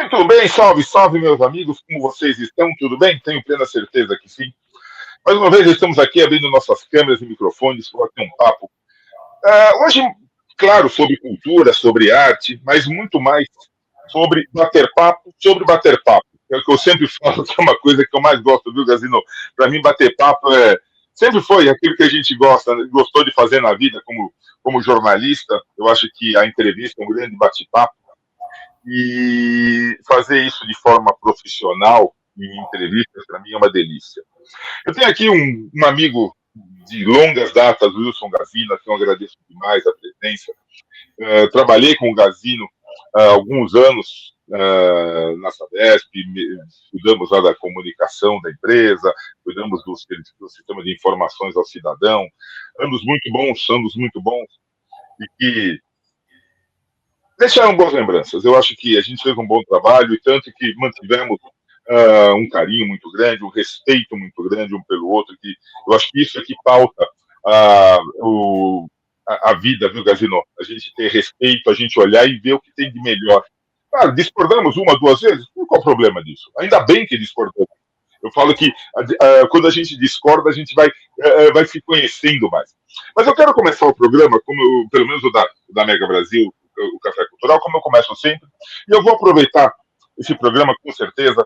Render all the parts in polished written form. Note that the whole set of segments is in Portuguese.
Muito bem, salve, salve, meus amigos, como vocês estão? Tudo bem? Tenho plena certeza que sim. Mais uma vez, estamos aqui abrindo nossas câmeras e microfones para ter um papo. Hoje, claro, sobre cultura, sobre arte, mas muito mais sobre bater papo. É o que eu sempre falo, que é uma coisa que eu mais gosto, viu, Gazino? Para mim, bater papo sempre foi aquilo que a gente gostou de fazer na vida como jornalista. Eu acho que a entrevista é um grande bate-papo. E fazer isso de forma profissional, em entrevistas, para mim é uma delícia. Eu tenho aqui um amigo de longas datas, Wilson Gazino, a quem eu agradeço demais a presença. Trabalhei com o Gazino há alguns anos na Sabesp, cuidamos lá da comunicação da empresa, cuidamos do sistema de informações ao cidadão. Anos muito bons, e que deixaram boas lembranças. Eu acho que a gente fez um bom trabalho, e tanto que mantivemos um carinho muito grande, um respeito muito grande um pelo outro, que eu acho que isso é que pauta a vida, viu, Gazino? A gente ter respeito, a gente olhar e ver o que tem de melhor. Claro, discordamos uma, duas vezes, qual é o problema disso? Ainda bem que discordamos. Eu falo que quando a gente discorda, a gente vai se conhecendo mais. Mas eu quero começar o programa, pelo menos o da Mega Brasil, o Café Cultural, como eu começo sempre, e eu vou aproveitar esse programa, com certeza,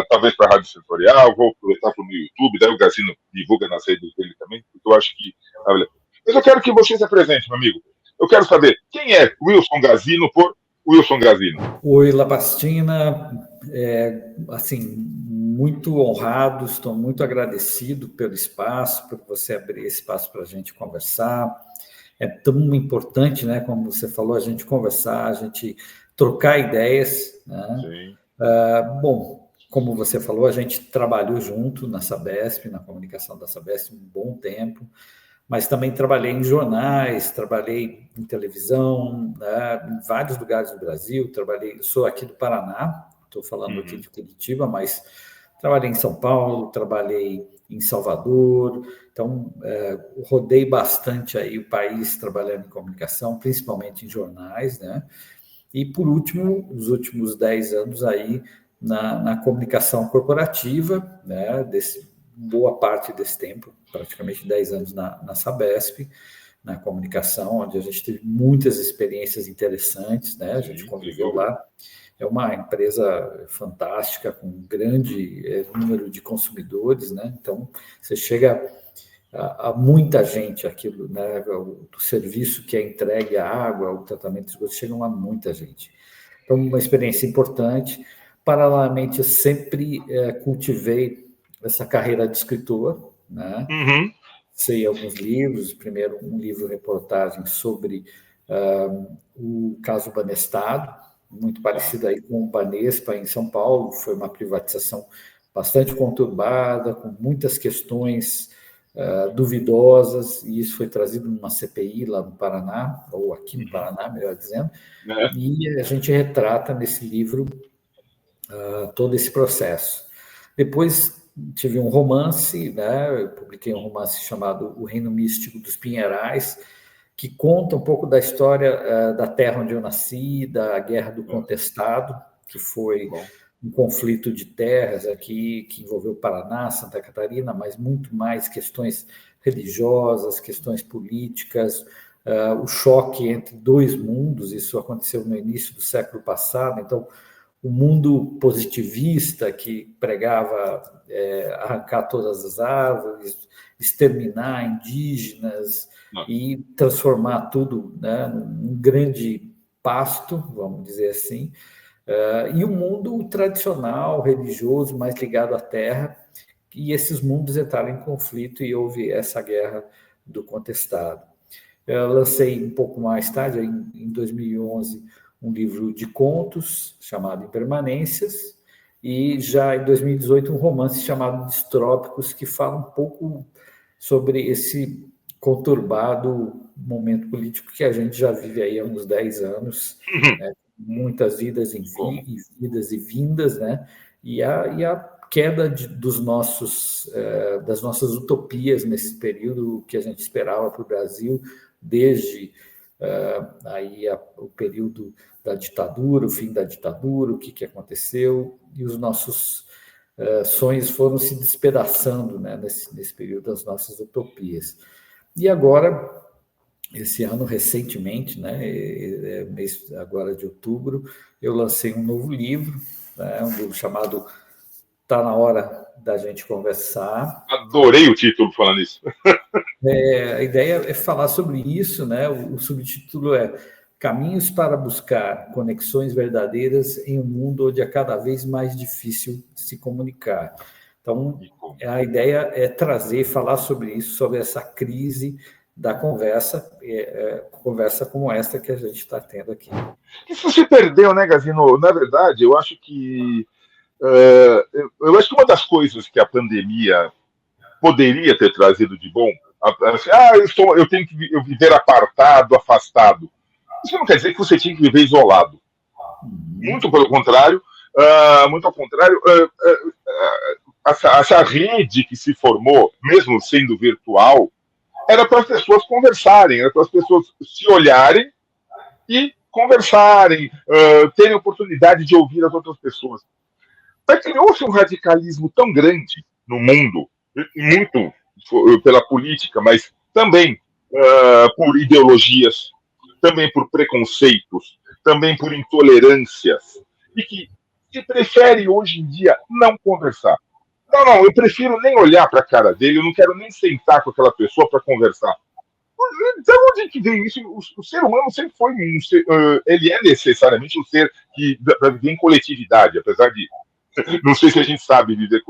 talvez para a Rádio Setorial, vou aproveitar para o YouTube, daí o Gazino divulga nas redes dele também, porque eu acho que... Mas eu quero que você se apresente, meu amigo. Eu quero saber quem é Wilson Gazino por Wilson Gazino. Oi, Labastina. Assim, muito honrado, estou muito agradecido pelo espaço, por você abrir espaço para a gente conversar. É tão importante, né, como você falou, a gente conversar, a gente trocar ideias, né? Sim. Bom, como você falou, a gente trabalhou junto na Sabesp, na comunicação da Sabesp, um bom tempo, mas também trabalhei em jornais, trabalhei em televisão, né, em vários lugares do Brasil, sou aqui do Paraná, estou falando aqui de Curitiba, mas trabalhei em São Paulo, trabalhei em Salvador, então rodei bastante aí o país trabalhando em comunicação, principalmente em jornais, né? E por último, os últimos 10 anos aí na comunicação corporativa, né? Boa parte desse tempo, praticamente 10 anos na Sabesp, na comunicação, onde a gente teve muitas experiências interessantes, né? A gente conviveu lá. É uma empresa fantástica, com um grande número de consumidores, né? Então, você chega a muita gente, aquilo, né? O serviço que é entregue, a água, o tratamento de esgoto, chegam a muita gente. Então, uma experiência importante. Paralelamente, eu sempre cultivei essa carreira de escritor, né? Sei alguns livros, primeiro um livro-reportagem sobre o caso Banestado, muito parecido aí com o Banespa em São Paulo, foi uma privatização bastante conturbada, com muitas questões duvidosas, e isso foi trazido numa CPI lá no Paraná, ou aqui no Paraná, melhor dizendo, e a gente retrata nesse livro todo esse processo. Depois tive um romance, né? Eu publiquei um romance chamado O Reino Místico dos Pinheirais, que conta um pouco da história da terra onde eu nasci, da Guerra do Contestado, que foi um conflito de terras aqui, que envolveu Paraná, Santa Catarina, mas muito mais questões religiosas, questões políticas, o choque entre dois mundos. Isso aconteceu no início do século passado, então o mundo positivista, que pregava arrancar todas as árvores, exterminar indígenas e transformar tudo, né, num grande pasto, vamos dizer assim, e o mundo tradicional, religioso, mais ligado à terra, e esses mundos entraram em conflito e houve essa guerra do contestado. Eu lancei um pouco mais tarde, em 2011, um livro de contos chamado Impermanências, e já em 2018 um romance chamado Distrópicos, que fala um pouco sobre esse conturbado momento político que a gente já vive aí há uns 10 anos, né? Muitas idas e vindas, né? E a queda das nossas utopias nesse período, que a gente esperava para o Brasil, desde aí o período da ditadura, o fim da ditadura, o que aconteceu, e os nossos sonhos foram se despedaçando, né, nesse período das nossas utopias. E agora, esse ano, recentemente, né, mês agora de outubro, eu lancei um novo livro, né, um livro chamado Tá na Hora da Gente Conversar. Adorei o título falando isso. A ideia é falar sobre isso, né? O subtítulo é Caminhos para buscar conexões verdadeiras em um mundo onde é cada vez mais difícil se comunicar. Então, a ideia é falar sobre isso, sobre essa crise da conversa, conversa como essa que a gente está tendo aqui. Isso se perdeu, né, Gazino? Na verdade, eu acho que uma das coisas que a pandemia poderia ter trazido de bom, assim, eu tenho que viver apartado, afastado. Isso não quer dizer que você tinha que viver isolado. Muito pelo contrário, essa rede que se formou, mesmo sendo virtual, era para as pessoas conversarem, era para as pessoas se olharem e conversarem, terem oportunidade de ouvir as outras pessoas. Mas criou-se um radicalismo tão grande no mundo, muito pela política, mas também por ideologias, também por preconceitos, também por intolerâncias, e que se prefere hoje em dia não conversar. Não, eu prefiro nem olhar para a cara dele, eu não quero nem sentar com aquela pessoa para conversar. De onde que vem isso? O ser humano sempre foi um ser, ele é necessariamente um ser que para viver em coletividade, apesar de não sei se a gente sabe viver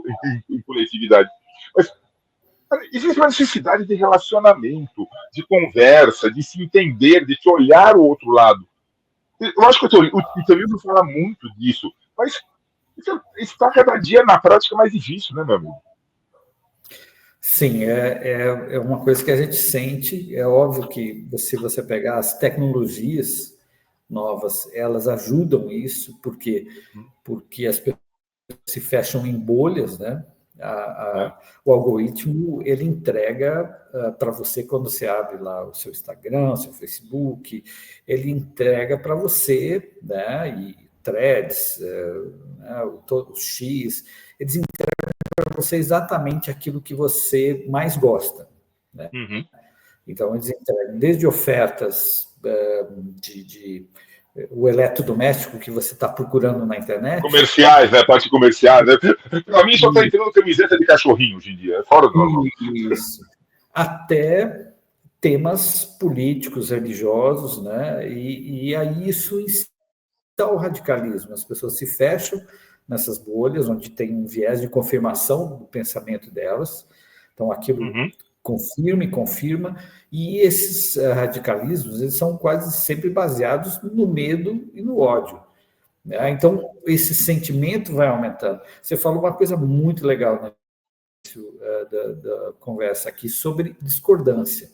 em coletividade, mas existe uma necessidade de relacionamento, de conversa, de se entender, de se olhar o outro lado. Eu acho que o teu livro fala muito disso, mas isso está cada dia na prática mais difícil, né, meu amigo? Sim, é uma coisa que a gente sente. É óbvio que se você pegar as tecnologias novas, elas ajudam isso, porque as pessoas se fecham em bolhas, né? O algoritmo ele entrega para você quando você abre lá o seu Instagram, o seu Facebook, ele entrega para você, né? E threads, né? Todo X, eles entregam para você exatamente aquilo que você mais gosta, né? Uhum. Então eles entregam desde ofertas de o eletrodoméstico que você está procurando na internet. Comerciais, né? Parte comercial, né? Para mim só está entrando camiseta de cachorrinho hoje em dia, é fora do normal. Isso. Até temas políticos, religiosos, né? E aí isso está o radicalismo. As pessoas se fecham nessas bolhas, onde tem um viés de confirmação do pensamento delas. Então, aquilo confirma e confirma. E esses radicalismos, eles são quase sempre baseados no medo e no ódio. Então, esse sentimento vai aumentando. Você falou uma coisa muito legal, né? Da conversa aqui sobre discordância.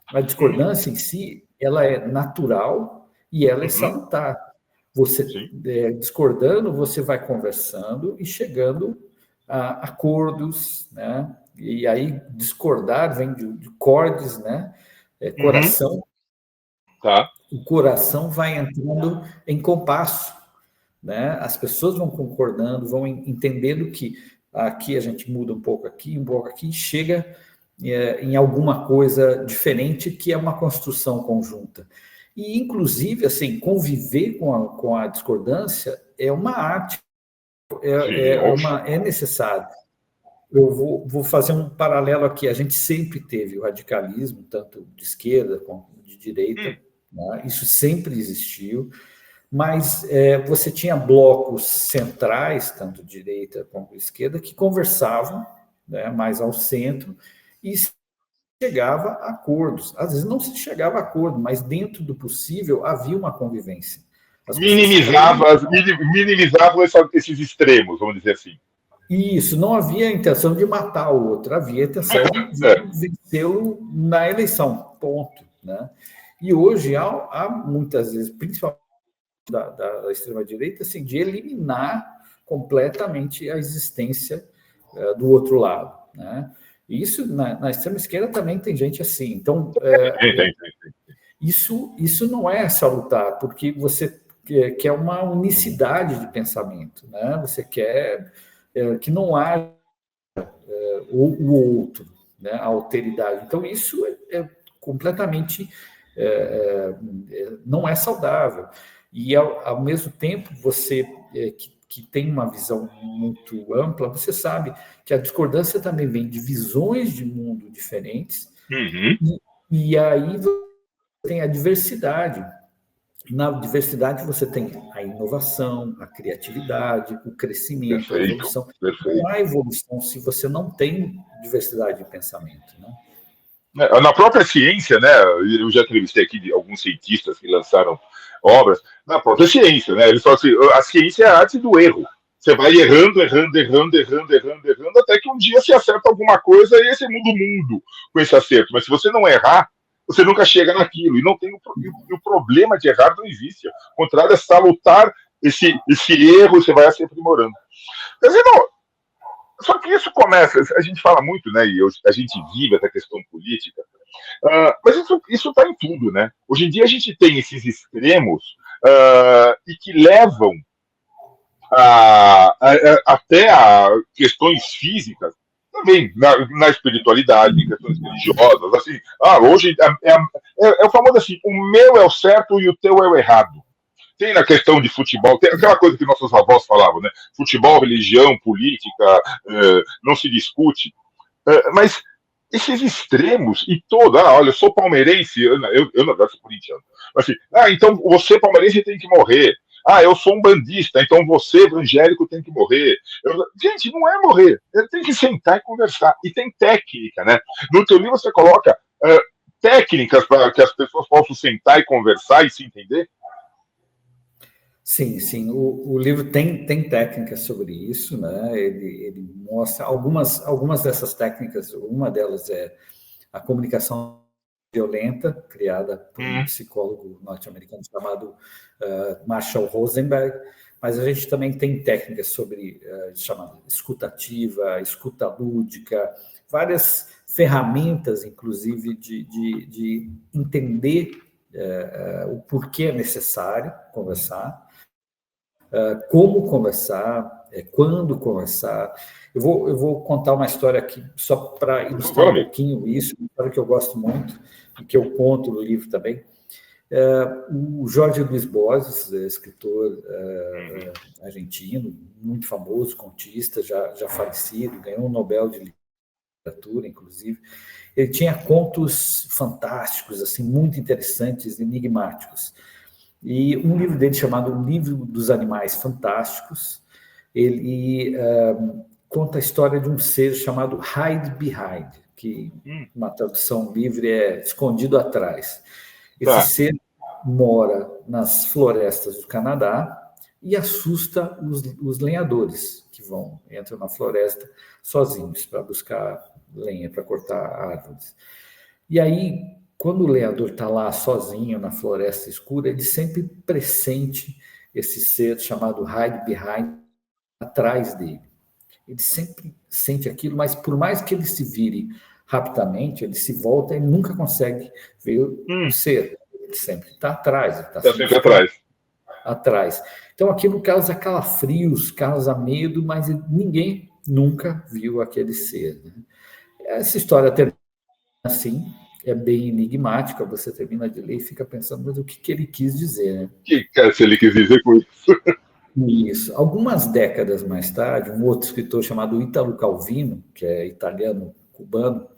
A discordância em si, ela é natural e ela é salutar. Você discordando, você vai conversando e chegando a acordos, né? E aí discordar vem de cordes, né? Coração. Tá. O coração vai entrando em compasso, né? As pessoas vão concordando, vão entendendo que aqui a gente muda um pouco aqui, e chega em alguma coisa diferente que é uma construção conjunta. E, inclusive, assim, conviver com a discordância é uma arte, é necessário. Eu vou fazer um paralelo aqui. A gente sempre teve o radicalismo, tanto de esquerda como de direita, né? Isso sempre existiu. Mas você tinha blocos centrais, tanto direita como esquerda, que conversavam, né, mais ao centro e chegava a acordos. Às vezes não se chegava a acordo, mas dentro do possível havia uma convivência. Minimizava esses extremos, vamos dizer assim. Isso, não havia a intenção de matar o outro, havia a intenção de vencê-lo na eleição, ponto. Né? E hoje há muitas vezes, principalmente da extrema-direita, assim, de eliminar completamente a existência do outro lado. Né? E isso, na extrema-esquerda, também tem gente assim. Então, tem. Isso não é salutar, porque você quer uma unicidade de pensamento, né? Você quer que não haja o outro, né? A alteridade. Então, isso é completamente não é saudável. E, ao mesmo tempo, você que tem uma visão muito ampla, você sabe que a discordância também vem de visões de mundo diferentes, e aí você tem a diversidade. Na diversidade você tem a inovação, a criatividade, o crescimento, a Perfeito, evolução. perfeito. Não há evolução se você não tem diversidade de pensamento, né? Na própria ciência, né? Eu já entrevistei aqui alguns cientistas que lançaram obras na própria ciência, né? Eles falam assim: a ciência é a arte do erro. Você vai errando, até que um dia se acerta alguma coisa e você muda o mundo com esse acerto. Mas se você não errar, você nunca chega naquilo. E não tem o problema de errar não existe. Ao contrário, é salutar esse erro, você vai se aprimorando. Quer dizer, não, só que isso começa, a gente fala muito, né? E a gente vive essa questão política, mas isso está em tudo, né? Hoje em dia a gente tem esses extremos e que levam até a questões físicas, também na espiritualidade, em questões religiosas, assim, hoje é o famoso assim, o meu é o certo e o teu é o errado. Tem na questão de futebol, tem aquela coisa que nossos avós falavam, né? Futebol, religião, política, não se discute. Mas esses extremos e todo, olha, eu sou palmeirense, eu não sou corintiano. Mas assim, então você palmeirense tem que morrer. Eu sou um bandista, então você evangélico tem que morrer. Gente, não é morrer. Ele tem que sentar e conversar. E tem técnica, né? No teu livro você coloca técnicas para que as pessoas possam sentar e conversar e se entender. Sim, sim. O livro tem técnicas sobre isso, né? Ele mostra algumas dessas técnicas. Uma delas é a comunicação violenta, criada por um psicólogo norte-americano chamado Marshall Rosenberg. Mas a gente também tem técnicas sobre chamada escutativa, escuta lúdica, várias ferramentas, inclusive, de entender o porquê é necessário conversar, como conversar, quando conversar. Eu vou contar uma história aqui, só para ilustrar um pouquinho isso, uma história que eu gosto muito, e que eu conto no livro também. O Jorge Luiz Borges, escritor argentino, muito famoso, contista, já falecido, ganhou o Nobel de Literatura, inclusive. Ele tinha contos fantásticos, assim, muito interessantes, enigmáticos. E um livro dele chamado O Livro dos Animais Fantásticos, ele conta a história de um ser chamado Hide Behind, que uma tradução livre é escondido atrás. Esse ser mora nas florestas do Canadá e assusta os lenhadores que entram na floresta sozinhos para buscar lenha, para cortar árvores. E aí, quando o lenhador está lá sozinho na floresta escura, ele sempre pressente esse ser chamado Hide Behind atrás dele. Ele sempre sente aquilo, mas por mais que ele se vire rapidamente, ele se volta e nunca consegue ver o ser. Ele sempre está atrás. Está sempre atrás. Então aquilo causa calafrios, causa medo, mas ninguém nunca viu aquele ser. Né? Essa história termina assim, é bem enigmática, você termina de ler e fica pensando, mas o que ele quis dizer, né? O que ele quis dizer com isso? Isso. Algumas décadas mais tarde, um outro escritor chamado Ítalo Calvino, que é italiano-cubano,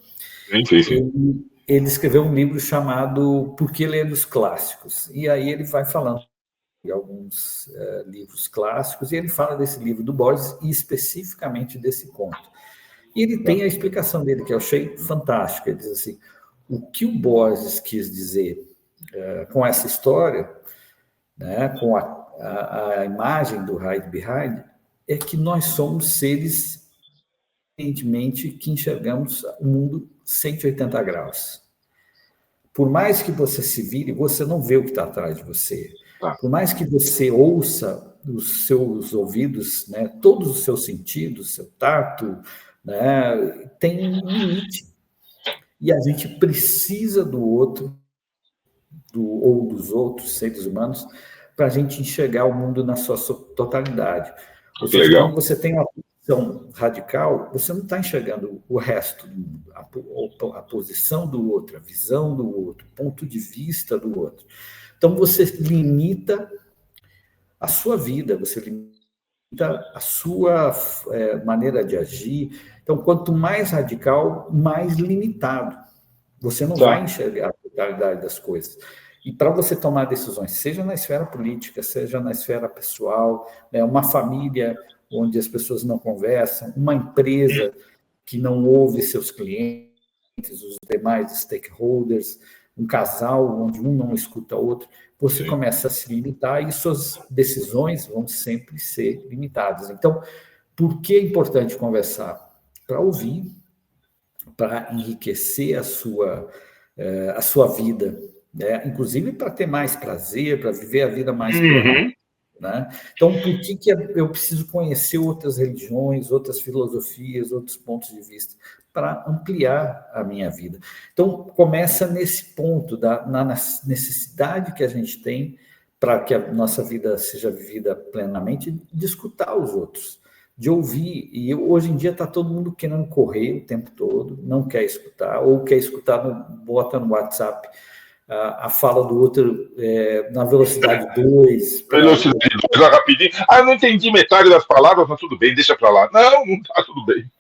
ele escreveu um livro chamado Por que Ler os Clássicos? E aí ele vai falando de alguns livros clássicos, e ele fala desse livro do Borges e especificamente desse conto. E ele tem a explicação dele, que eu achei fantástica. Ele diz assim, o que o Borges quis dizer com essa história, né, com a imagem do Hide Behind, é que nós somos seres, evidentemente, que enxergamos o mundo 180 graus. Por mais que você se vire, você não vê o que está atrás de você. Por mais que você ouça os seus ouvidos, né, todos os seus sentidos, seu tato, tem um limite. E a gente precisa do outro ou dos outros seres humanos, para a gente enxergar o mundo na sua totalidade. Ou seja, Legal. quando você tem uma posição radical, você não está enxergando o resto do mundo, a posição do outro, a visão do outro, o ponto de vista do outro. Então, você limita a sua vida, você limita a sua maneira de agir. Então, quanto mais radical, mais limitado. Você não vai enxergar a totalidade das coisas. E para você tomar decisões, seja na esfera política, seja na esfera pessoal, né, uma família onde as pessoas não conversam, uma empresa que não ouve seus clientes, os demais stakeholders, um casal onde um não escuta o outro, você começa a se limitar e suas decisões vão sempre ser limitadas. Então, por que é importante conversar? Para ouvir, para enriquecer a sua vida, né? Inclusive para ter mais prazer, para viver a vida mais plena. Né? Então, por que eu preciso conhecer outras religiões, outras filosofias, outros pontos de vista? Para ampliar a minha vida. Então, começa nesse ponto, na necessidade que a gente tem para que a nossa vida seja vivida plenamente, de escutar os outros, de ouvir. E hoje em dia está todo mundo querendo correr o tempo todo, não quer escutar, ou quer escutar, bota no WhatsApp a fala do outro na velocidade 2. Velocidade 2, rapidinho. Eu não entendi metade das palavras, mas tudo bem, deixa para lá. Não está tudo bem.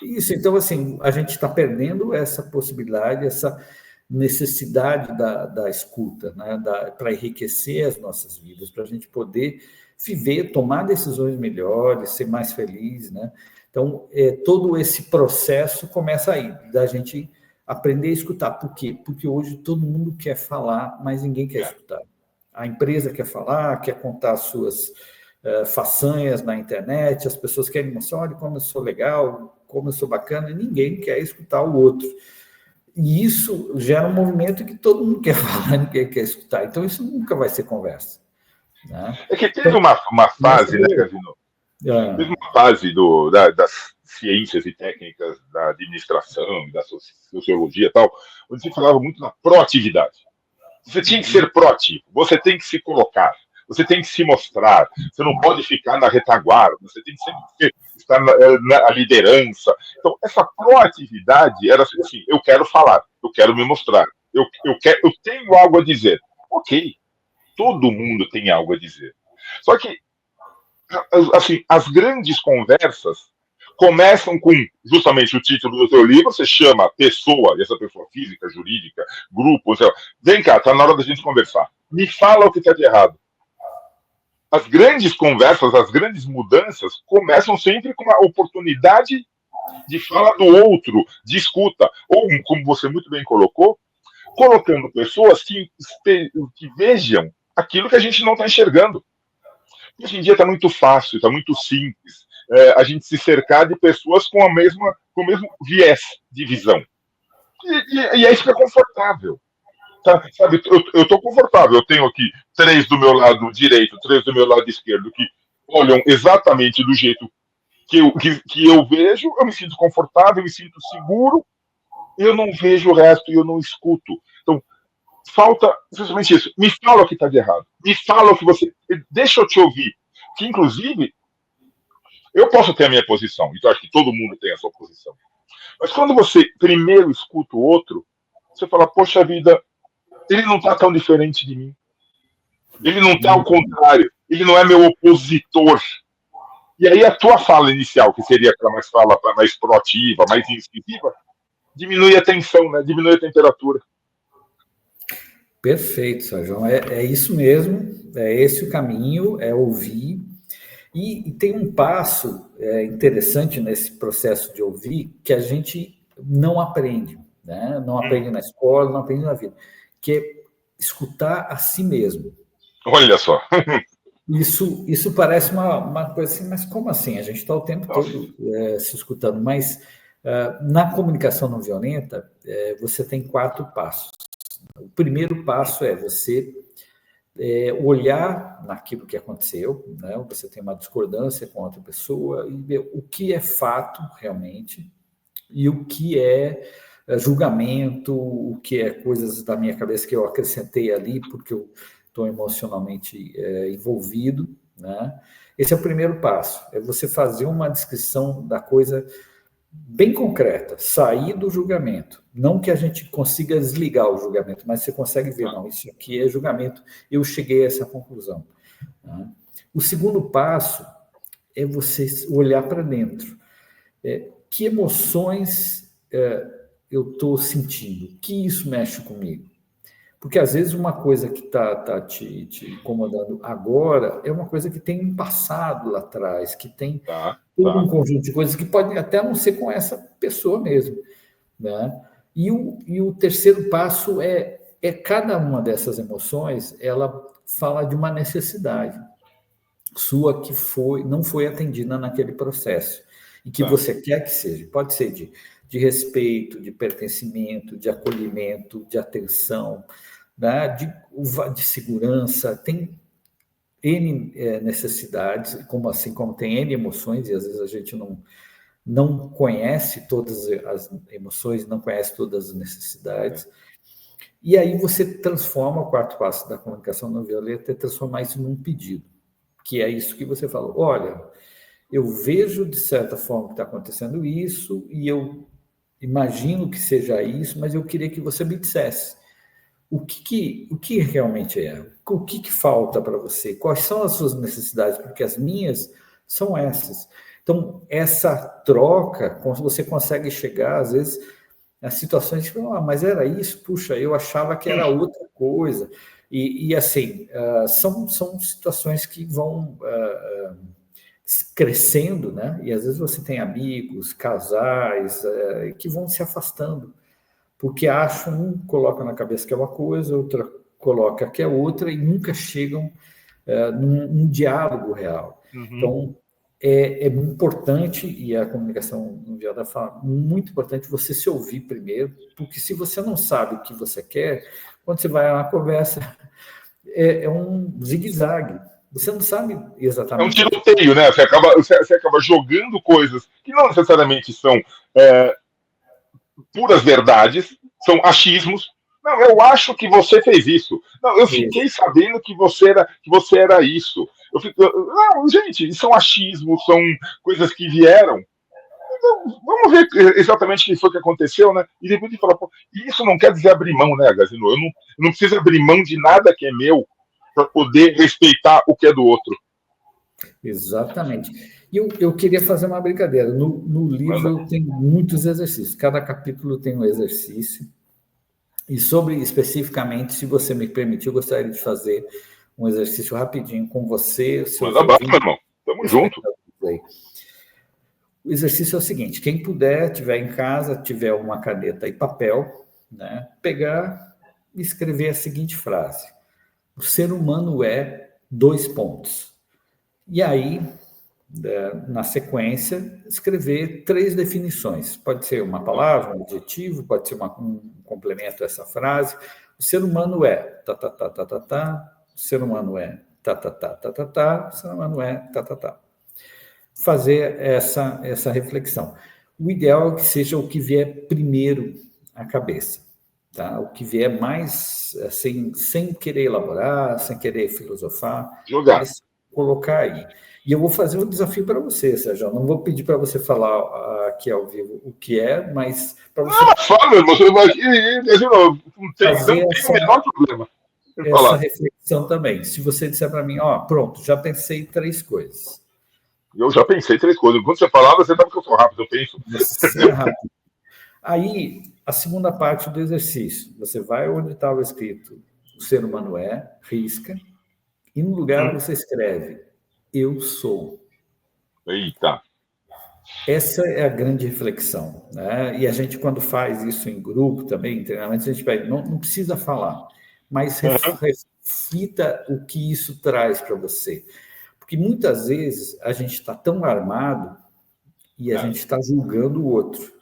Isso, então, assim, a gente está perdendo essa possibilidade, essa necessidade da escuta, né? Para enriquecer as nossas vidas, para a gente poder viver, tomar decisões melhores, ser mais feliz, né? Então, todo esse processo começa aí, da gente aprender a escutar. Por quê? Porque hoje todo mundo quer falar, mas ninguém quer escutar. A empresa quer falar, quer contar as suas façanhas na internet, as pessoas querem mostrar, olha como eu sou legal, como eu sou bacana, e ninguém quer escutar o outro. E isso gera um movimento que todo mundo quer falar, ninguém quer escutar. Então, isso nunca vai ser conversa. Né? É que teve uma fase, né, Gavino? Teve uma fase das ciências e técnicas da administração, da sociologia e tal, onde se falava muito na proatividade. Você tinha que ser proativo, você tem que se colocar, você tem que se mostrar, você não pode ficar na retaguarda, você tem que sempre estar na liderança. Então, essa proatividade era assim: eu quero falar, eu quero me mostrar, eu tenho algo a dizer. Ok, todo mundo tem algo a dizer. Só que, assim, as grandes conversas começam com justamente o título do seu livro, você chama a pessoa, essa pessoa física, jurídica, grupo, vem cá, está na hora da gente conversar. Me fala o que está de errado. As grandes conversas, as grandes mudanças começam sempre com a oportunidade de fala do outro, de escuta. Ou, como você muito bem colocou, colocando pessoas que vejam aquilo que a gente não está enxergando. Hoje em dia está muito fácil, está muito simples a gente se cercar de pessoas com o mesmo viés de visão. E aí fica confortável. Tá? Sabe, eu estou confortável. Eu tenho aqui 3 do meu lado direito, 3 do meu lado esquerdo, que olham exatamente do jeito que eu vejo. Eu me sinto confortável, eu me sinto seguro. Eu não vejo o resto e eu não escuto. Então, falta justamente isso. Me fala o que está de errado. Me fala o que você. Deixa eu te ouvir. Que, inclusive, eu posso ter a minha posição. Então, acho que todo mundo tem a sua posição. Mas quando você primeiro escuta o outro, você fala: poxa vida, ele não está tão diferente de mim. Ele não está ao contrário. Ele não é meu opositor. E aí a tua fala inicial, que seria aquela mais proativa, mais incisiva, diminui a tensão, né? Diminui a temperatura. Perfeito, Sérgio. É isso mesmo, é esse o caminho, é ouvir. E tem um passo interessante nesse processo de ouvir que a gente não aprende, né? Não aprende na escola, não aprende na vida, que é escutar a si mesmo. Olha só. Isso parece uma coisa assim, mas como assim? A gente está o tempo todo se escutando, mas na comunicação não violenta, você tem 4 passos. O primeiro passo é você olhar naquilo que aconteceu, né? Você tem uma discordância com outra pessoa e ver o que é fato realmente e o que é julgamento, o que é coisas da minha cabeça que eu acrescentei ali, porque eu estou emocionalmente envolvido, né? Esse é o primeiro passo, é você fazer uma descrição da coisa bem concreta, sair do julgamento. Não que a gente consiga desligar o julgamento, mas você consegue ver, não, isso aqui é julgamento, eu cheguei a essa conclusão. Né? O segundo passo é você olhar para dentro. Que emoções eu estou sentindo? Que isso mexe comigo? Porque, às vezes, uma coisa que está te incomodando agora é uma coisa que tem um passado lá atrás, que tem todo um conjunto de coisas que podem até não ser com essa pessoa mesmo. Né? E o terceiro passo é cada uma dessas emoções, ela fala de uma necessidade sua que não foi atendida naquele processo e que você quer que seja. Pode ser de respeito, de pertencimento, de acolhimento, de atenção, né? de segurança. Tem N necessidades, assim como tem N emoções, e às vezes a gente não conhece todas as emoções, não conhece todas as necessidades. E aí você transforma o quarto passo da comunicação não violenta, transformar isso num pedido, que é isso que você falou. Olha, eu vejo de certa forma que está acontecendo isso e eu imagino que seja isso, mas eu queria que você me dissesse o que realmente é, o que falta para você, quais são as suas necessidades, porque as minhas são essas. Então, essa troca, você consegue chegar, às vezes, a situações de, mas era isso? Puxa, eu achava que era outra coisa. E assim, são situações que vão crescendo, né? E às vezes você tem amigos, casais, que vão se afastando, porque acham, colocam na cabeça que é uma coisa, outra coloca que é outra, e nunca chegam num diálogo real. Então, é importante, e a comunicação não violenta fala, muito importante você se ouvir primeiro, porque se você não sabe o que você quer, quando você vai na conversa, é um zigue-zague. Você não sabe exatamente. É um tiroteio, né? Você acaba jogando coisas que não necessariamente são puras verdades, são achismos. Não, eu acho que você fez isso. Não, eu fiquei sabendo que você era isso. Não, gente, são achismos, são coisas que vieram. Então, vamos ver exatamente o que foi que aconteceu, né? E depois de falar, isso não quer dizer abrir mão, né, Gazino? Eu não preciso abrir mão de nada que é meu para poder respeitar o que é do outro. Exatamente. E eu queria fazer uma brincadeira. No livro eu tenho muitos exercícios. Cada capítulo tem um exercício. E especificamente, se você me permitir, eu gostaria de fazer um exercício rapidinho com você. Manda bala, meu irmão. Tamo junto. O exercício é o seguinte: quem puder, tiver em casa, tiver uma caneta e papel, né, pegar e escrever a seguinte frase: o ser humano é ... E aí, na sequência, escrever 3 definições. Pode ser uma palavra, um adjetivo, pode ser um complemento a essa frase. O ser humano é tá, tá, tá, tá, tá, tá. O ser humano é tá, tá, tá, tá, tá, tá. O ser humano é tá, tá, tá. Fazer essa reflexão. O ideal é que seja o que vier primeiro à cabeça. Tá? O que vier mais, sem querer elaborar, sem querer filosofar, mas colocar aí. E eu vou fazer um desafio para você, Sérgio. Não vou pedir para você falar aqui ao vivo o que é, mas para você... fala, você vai não tem o menor problema. Essa reflexão também. Se você disser para mim, pronto, já pensei 3 coisas. Eu já pensei 3 coisas. Quando você falava, você sabe que eu sou rápido, eu penso. Você é rápido. Aí, a segunda parte do exercício. Você vai onde estava escrito o ser humano é, risca, e no lugar você escreve eu sou. Eita. Essa é a grande reflexão, né? E a gente, quando faz isso em grupo também, em treinamento, a gente pede, não precisa falar, mas reflita o que isso traz para você. Porque muitas vezes a gente está tão armado e a gente está julgando o outro.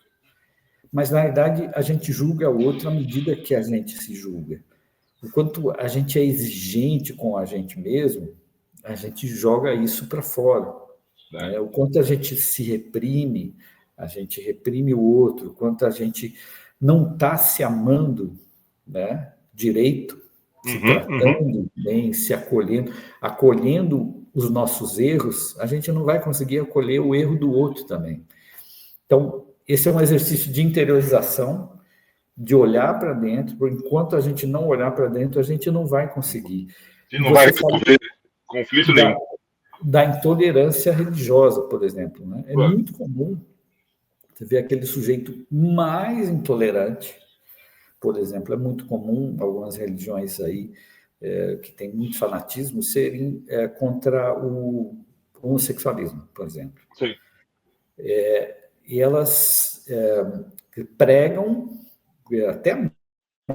Mas, na verdade, a gente julga o outro à medida que a gente se julga. O quanto a gente é exigente com a gente mesmo, a gente joga isso para fora. O quanto a gente se reprime, a gente reprime o outro, o quanto a gente não está se amando, né, direito, se tratando bem, se acolhendo os nossos erros, a gente não vai conseguir acolher o erro do outro também. Então, esse é um exercício de interiorização, de olhar para dentro, porque enquanto a gente não olhar para dentro, a gente não vai conseguir. E não vai resolver conflito nenhum. Da intolerância religiosa, por exemplo, né? É muito comum você ver aquele sujeito mais intolerante, por exemplo, é muito comum algumas religiões aí que têm muito fanatismo serem contra o homossexualismo, por exemplo. Sim. E elas pregam até a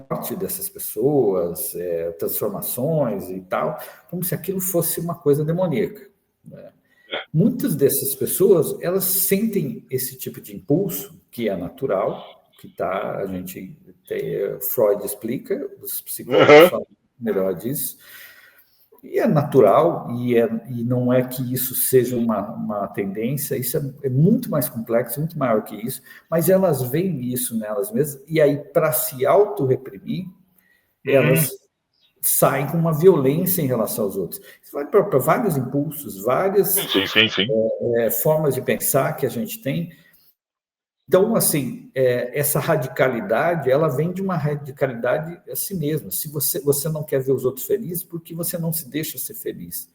morte dessas pessoas, transformações e tal, como se aquilo fosse uma coisa demoníaca, né? Muitas dessas pessoas, elas sentem esse tipo de impulso, que é natural, a gente Freud explica, os psicólogos falam melhor disso, e é natural, e não é que isso seja uma tendência, isso é muito mais complexo, muito maior que isso, mas elas veem isso nelas mesmas, e aí, para se auto-reprimir, elas saem com uma violência em relação aos outros. Isso vai para vários impulsos, várias formas de pensar que a gente tem. Então, assim, essa radicalidade, ela vem de uma radicalidade a si mesma. Se você não quer ver os outros felizes, porque você não se deixa ser feliz.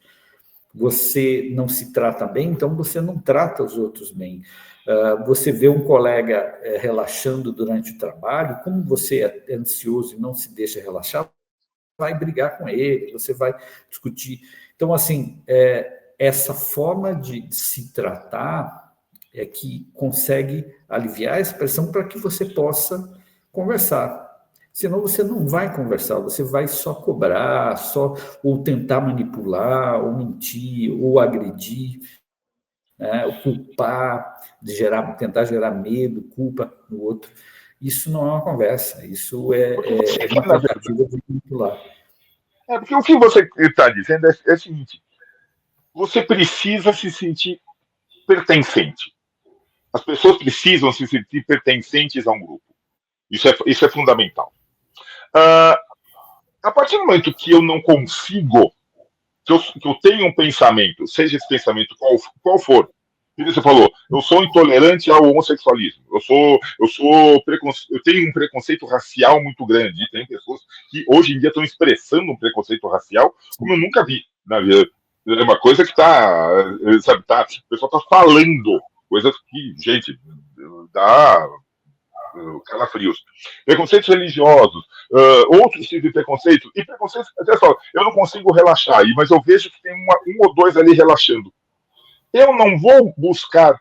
Você não se trata bem, então você não trata os outros bem. Você vê um colega relaxando durante o trabalho, como você é ansioso e não se deixa relaxar, vai brigar com ele, você vai discutir. Então, assim, essa forma de se tratar é que consegue aliviar essa pressão para que você possa conversar. Senão você não vai conversar, você vai só cobrar, ou tentar manipular, ou mentir, ou agredir, né? Ou culpar, tentar gerar medo, culpa no outro. Isso não é uma conversa, isso é uma tentativa de manipular. Porque o que você está dizendo é o seguinte: você precisa se sentir pertencente. As pessoas precisam se sentir pertencentes a um grupo. Isso é fundamental. A partir do momento que eu não consigo, que eu tenho um pensamento, seja esse pensamento qual for, você falou, eu sou intolerante ao homossexualismo, eu tenho um preconceito racial muito grande, e tem pessoas que hoje em dia estão expressando um preconceito racial como eu nunca vi na vida. É uma coisa que o pessoal está falando coisas que, gente, dá calafrios. Preconceitos religiosos, outros tipos de preconceito, e preconceitos, até só, eu não consigo relaxar, mas eu vejo que tem um ou dois ali relaxando. Eu não vou buscar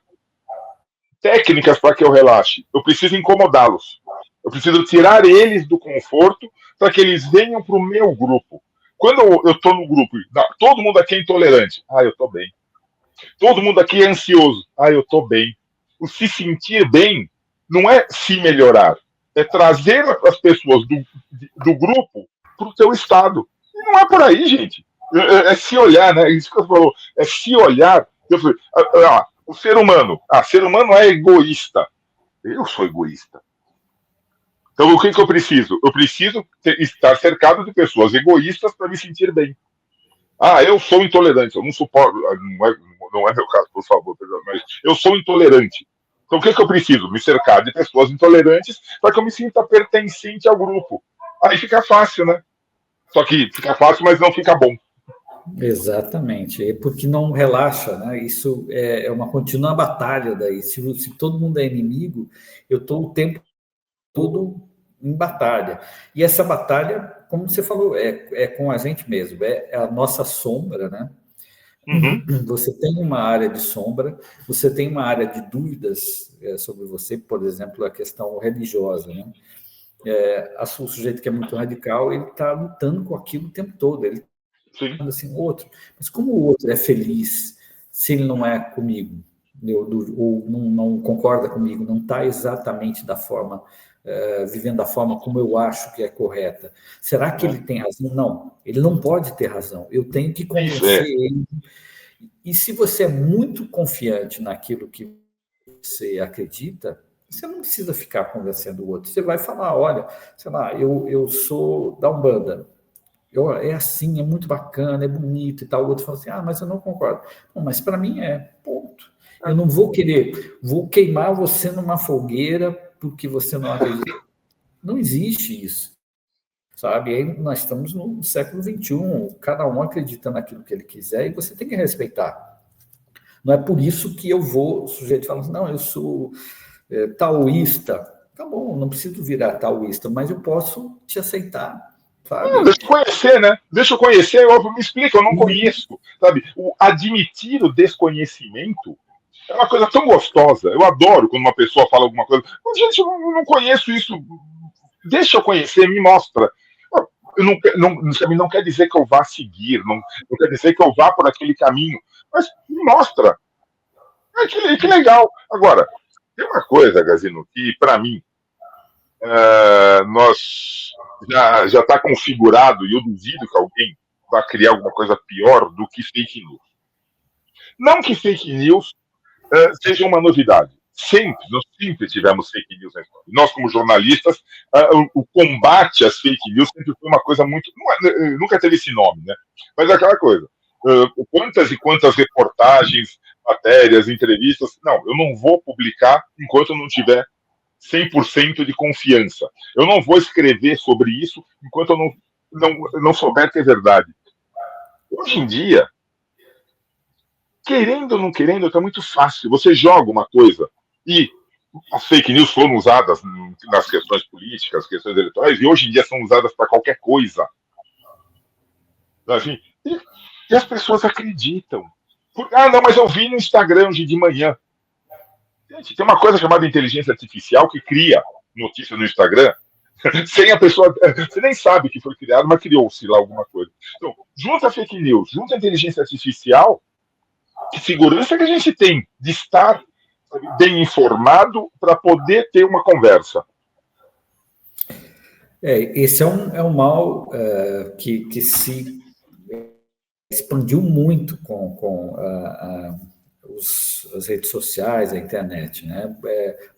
técnicas para que eu relaxe, eu preciso incomodá-los. Eu preciso tirar eles do conforto para que eles venham para o meu grupo. Quando eu estou no grupo, todo mundo aqui é intolerante. Eu estou bem. Todo mundo aqui é ansioso. Eu estou bem. O se sentir bem não é se melhorar, é trazer as pessoas do grupo para o teu estado. E não é por aí, gente. É se olhar, né? Isso que você falou. É se olhar. Eu falei, o ser humano. Ser humano é egoísta. Eu sou egoísta. Então, o que eu preciso? Eu preciso estar cercado de pessoas egoístas para me sentir bem. Eu sou intolerante, eu não suporto. Não é meu caso, por favor, mas eu sou intolerante. Então, o que eu preciso? Me cercar de pessoas intolerantes para que eu me sinta pertencente ao grupo. Aí fica fácil, né? Só que fica fácil, mas não fica bom. Exatamente, porque não relaxa, né? Isso é uma contínua batalha daí. Se todo mundo é inimigo, eu estou o tempo todo em batalha. E essa batalha, como você falou, é com a gente mesmo, é a nossa sombra, né? Você tem uma área de sombra, você tem uma área de dúvidas sobre você, por exemplo, a questão religiosa, né? O sujeito que é muito radical, ele está lutando com aquilo o tempo todo, ele está assim, outro. Mas como o outro é feliz se ele não é comigo, ou não concorda comigo, não está exatamente da forma, vivendo da forma como eu acho que é correta. Será que ele tem razão? Não, ele não pode ter razão. Eu tenho que convencer ele. E se você é muito confiante naquilo que você acredita, Você não precisa ficar convencendo o outro. Você vai falar, olha, sei lá, eu sou da Umbanda. É assim, é muito bacana, é bonito e tal. O outro fala assim, mas eu não concordo. Não, mas para mim ponto. Eu não vou queimar você numa fogueira porque você não acredita. Não existe isso, sabe? E aí nós estamos no século XXI, cada um acredita naquilo que ele quiser e você tem que respeitar. Não é por isso que o sujeito fala assim, não, eu sou taoísta. Tá bom, não preciso virar taoísta, mas eu posso te aceitar, sabe? Deixa eu conhecer, né? Deixa eu conhecer, me explica, eu não conheço, sabe? Admitir o desconhecimento é uma coisa tão gostosa. Eu adoro quando uma pessoa fala alguma coisa. Mas, gente, eu não conheço isso. Deixa eu conhecer, me mostra. Não quer dizer que eu vá seguir, não quer dizer que eu vá por aquele caminho, mas me mostra. Que legal. Agora, tem uma coisa, Gazino, que para mim nós já está configurado, e eu duvido que alguém vá criar alguma coisa pior do que fake news. Não que fake news seja uma novidade. Nós sempre tivemos fake news na história. Nós, como jornalistas, o combate às fake news sempre foi uma coisa muito. Nunca teve esse nome, né? Mas é aquela coisa. Quantas e quantas reportagens, matérias, entrevistas. Não, eu não vou publicar enquanto eu não tiver 100% de confiança. Eu não vou escrever sobre isso enquanto eu não souber que é verdade. Hoje em dia, querendo ou não querendo, está muito fácil. Você joga uma coisa e as fake news foram usadas nas questões políticas, questões eleitorais, e hoje em dia são usadas para qualquer coisa. Assim, e as pessoas acreditam. Não, mas eu vi no Instagram hoje de manhã. Gente, tem uma coisa chamada inteligência artificial que cria notícia no Instagram sem a pessoa. Você nem sabe que foi criado, mas criou-se lá alguma coisa. Então, junta a fake news, junta a inteligência artificial, que segurança que a gente tem de estar bem informado para poder ter uma conversa. Esse é um mal que se expandiu muito com as redes sociais, a internet, né?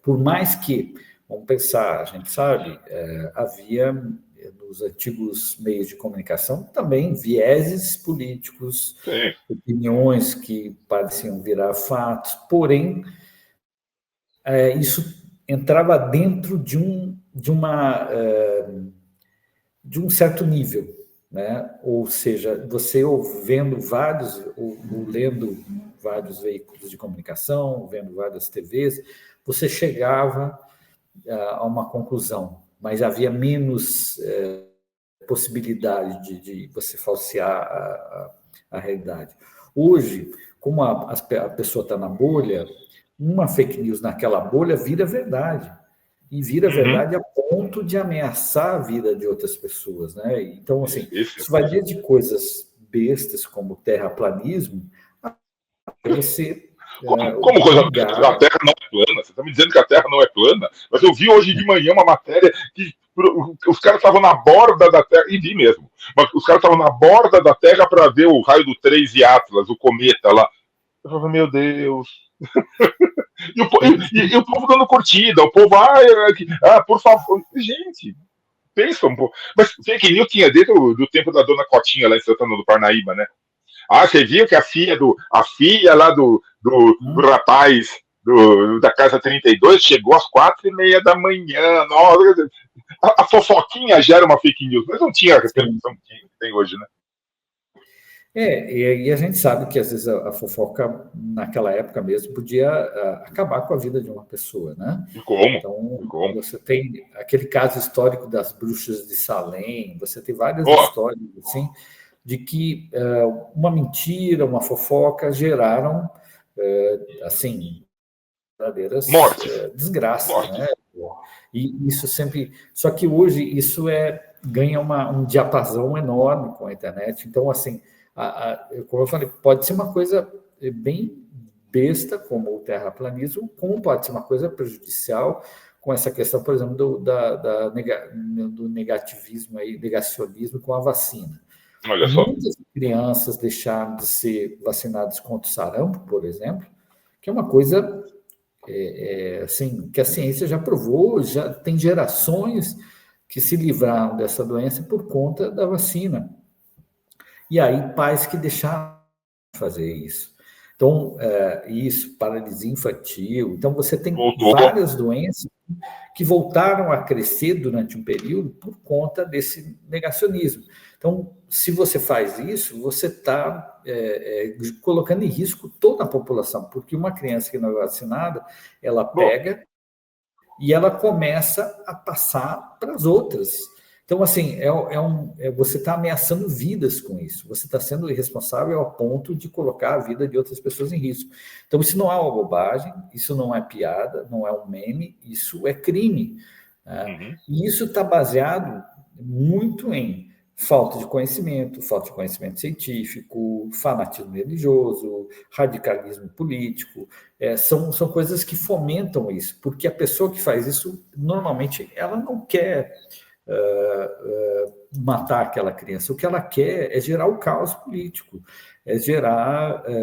Por mais que, vamos pensar, a gente sabe, havia nos antigos meios de comunicação também vieses políticos, Sim. Opiniões que pareciam virar fatos, porém isso entrava dentro de um certo nível, né? Ou seja, você vendo vários, ou lendo vários veículos de comunicação, vendo várias TVs, você chegava a uma conclusão, mas havia menos possibilidade de você falsear a realidade. Hoje, como a pessoa está na bolha, uma fake news naquela bolha vira verdade. E vira verdade a ponto de ameaçar a vida de outras pessoas, né? Então, assim, isso vai desde coisas bestas como terraplanismo, até você... Como coisa? A Terra não é plana? Você está me dizendo que a Terra não é plana? Mas eu vi hoje de manhã uma matéria que os caras estavam na borda da Terra, e vi mesmo, mas os caras estavam na borda da Terra para ver o raio do 3 e Atlas, o cometa lá. Eu falei, meu Deus... E o povo dando curtida, o povo, por favor, gente, pensa um pouco. Mas fake news tinha desde do tempo da dona Cotinha lá em Santana do Parnaíba, né? Você viu que a filha lá do rapaz da Casa 32 chegou às 4h30 da manhã. Nossa, a fofoquinha já era uma fake news, mas não tinha a repercussão que tem hoje, né? E a gente sabe que às vezes a fofoca naquela época mesmo podia acabar com a vida de uma pessoa, né? E como? Então, você tem aquele caso histórico das bruxas de Salem, você tem várias histórias assim, de que uma mentira, uma fofoca geraram, assim, verdadeiras desgraças, né? E isso sempre... Só que hoje isso ganha um diapasão enorme com a internet. Então, assim, como eu falei, pode ser uma coisa bem besta, como o terraplanismo, como pode ser uma coisa prejudicial, com essa questão, por exemplo, do negativismo, negacionismo com a vacina. Olha só. Muitas crianças deixaram de ser vacinadas contra o sarampo, por exemplo, que é uma coisa assim, que a ciência já provou, já tem gerações que se livraram dessa doença por conta da vacina. E aí, pais que deixaram de fazer isso. Então, isso, paralisia infantil. Então, você tem Voltou. várias doenças que voltaram a crescer durante um período por conta desse negacionismo. Então, se você faz isso, você está colocando em risco toda a população, porque uma criança que não é vacinada, ela pega e ela começa a passar para as outras. Então, assim, você está ameaçando vidas com isso. Você está sendo irresponsável ao ponto de colocar a vida de outras pessoas em risco. Então, isso não é uma bobagem, isso não é piada, não é um meme, isso é crime. Né? Uhum. E isso está baseado muito em falta de conhecimento científico, fanatismo religioso, radicalismo político. São coisas que fomentam isso, porque a pessoa que faz isso, normalmente, ela não quer matar aquela criança. O que ela quer é gerar o caos político,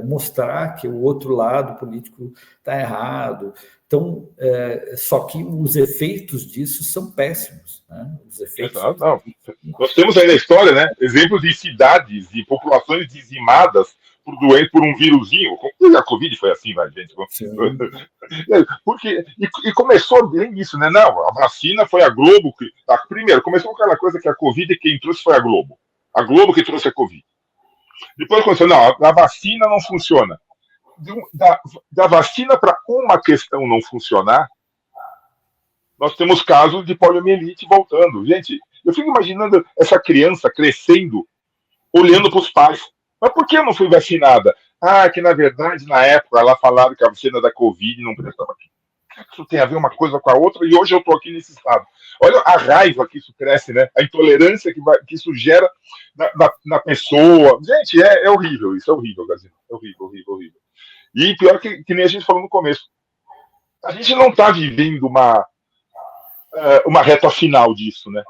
mostrar que o outro lado político está errado. Então, só que os efeitos disso são péssimos. Né? Os efeitos Exato, não. Nós temos aí na história, né, exemplos de cidades e populações dizimadas por um vírusinho. A Covid foi assim, né, gente? Sim. Porque, e começou bem isso, né? Não, a vacina foi a Globo que. Primeiro, começou com aquela coisa que a Covid quem trouxe foi a Globo. A Globo que trouxe a Covid. Depois começou, não, a vacina não funciona. Da vacina para uma questão não funcionar, nós temos casos de poliomielite voltando. Gente, eu fico imaginando essa criança crescendo, olhando para os pais. Mas por que eu não fui vacinada? Ah, que na verdade, na época, ela falaram que a vacina da Covid não prestava. Isso tem a ver uma coisa com a outra e hoje eu estou aqui nesse estado. Olha a raiva que isso cresce, né? A intolerância que isso gera na pessoa. Gente, é horrível isso, é horrível, Gazino. É horrível, horrível, horrível. E pior que nem a gente falou no começo. A gente não está vivendo uma reta final disso, né?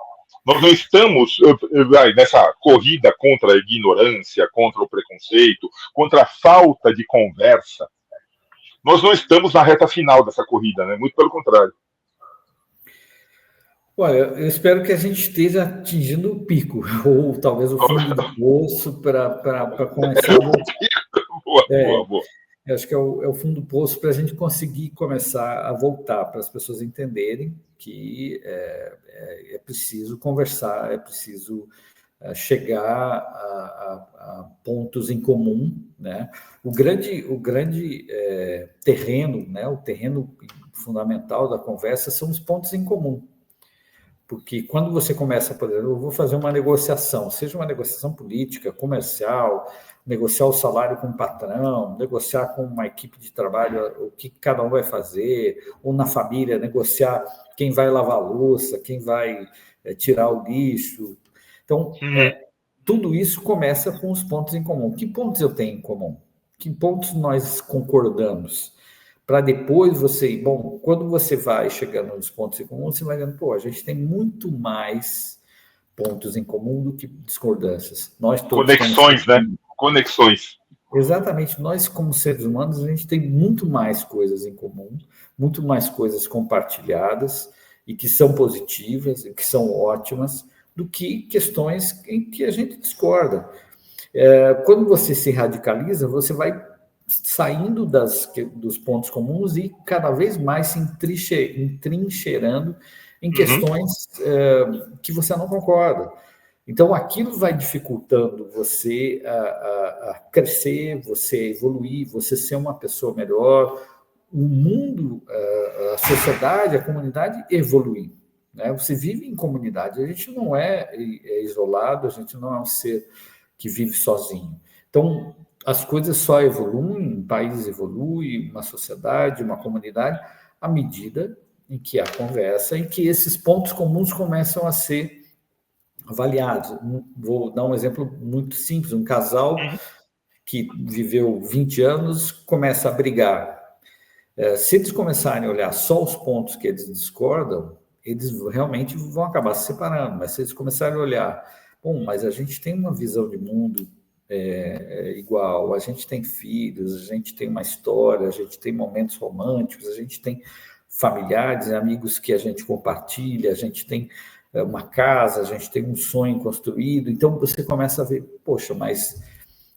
Nós não estamos nessa corrida contra a ignorância, contra o preconceito, contra a falta de conversa. Nós não estamos na reta final dessa corrida, né? Muito pelo contrário. Olha, eu espero que a gente esteja atingindo o pico, ou talvez o fundo do poço, para começar a voltar. Boa. Eu acho que é o fundo do poço para a gente conseguir começar a voltar, para as pessoas entenderem que é preciso conversar, é preciso chegar a pontos em comum, né? O grande terreno, né? O terreno fundamental da conversa são os pontos em comum. Porque quando você começa, por exemplo, eu vou fazer uma negociação, seja uma negociação política, comercial, negociar o salário com o patrão, negociar com uma equipe de trabalho o que cada um vai fazer, ou na família, negociar quem vai lavar a louça, quem vai tirar o lixo. Então, tudo isso começa com os pontos em comum. Que pontos eu tenho em comum? Que pontos nós concordamos? Para depois você... Bom, quando você vai chegando nos pontos em comum, você vai vendo, pô, a gente tem muito mais pontos em comum do que discordâncias. Nós todos conexões, né? Conexões. Exatamente. Nós, como seres humanos, a gente tem muito mais coisas em comum, muito mais coisas compartilhadas e que são positivas e que são ótimas do que questões em que a gente discorda. Quando você se radicaliza, você vai saindo dos pontos comuns e cada vez mais se entrincheirando em questões que você não concorda. Então, aquilo vai dificultando você a crescer, você evoluir, você ser uma pessoa melhor, o mundo, a sociedade, a comunidade evoluir. Né? Você vive em comunidade, a gente não é isolado, a gente não é um ser que vive sozinho. Então, as coisas só evoluem, um país evolui, uma sociedade, uma comunidade, à medida em que há conversa, em que esses pontos comuns começam a ser avaliados. Vou dar um exemplo muito simples, um casal que viveu 20 anos começa a brigar. Se eles começarem a olhar só os pontos que eles discordam, eles realmente vão acabar se separando, mas se eles começarem a olhar, bom, mas a gente tem uma visão de mundo igual. A gente tem filhos, a gente tem uma história, a gente tem momentos românticos, a gente tem familiares, amigos que a gente compartilha, a gente tem uma casa, a gente tem um sonho construído. Então você começa a ver, poxa, mas